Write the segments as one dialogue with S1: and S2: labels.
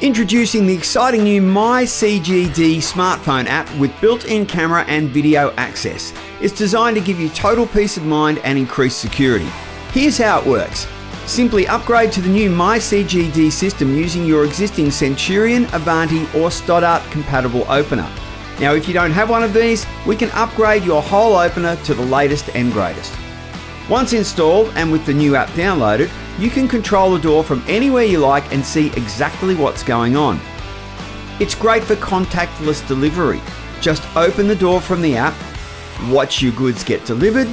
S1: Introducing the exciting new My CGD smartphone app with built-in camera and video access. It's designed to give you total peace of mind and increased security. Here's how it works. Simply upgrade to the new My CGD system using your existing Centurion, Avanti or Stoddart compatible opener. Now if you don't have one of these, we can upgrade your whole opener to the latest and greatest. Once installed and with the new app downloaded, you can control the door from anywhere you like and see exactly what's going on. It's great for contactless delivery. Just open the door from the app, watch your goods get delivered,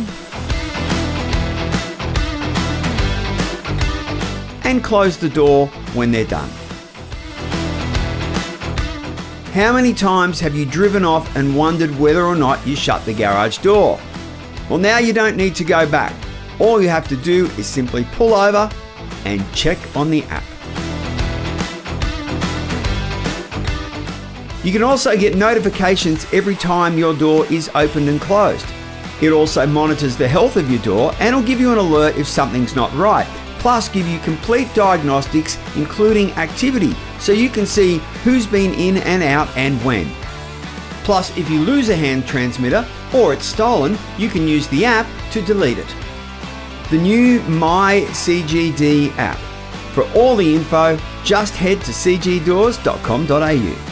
S1: and close the door when they're done. How many times have you driven off and wondered whether or not you shut the garage door? Well, now you don't need to go back. All you have to do is simply pull over and check on the app. You can also get notifications every time your door is opened and closed. It also monitors the health of your door and will give you an alert if something's not right, plus give you complete diagnostics including activity so you can see who's been in and out and when. Plus, if you lose a hand transmitter or it's stolen, you can use the app to delete it. The new My CGD app. For all the info, just head to cgdoors.com.au.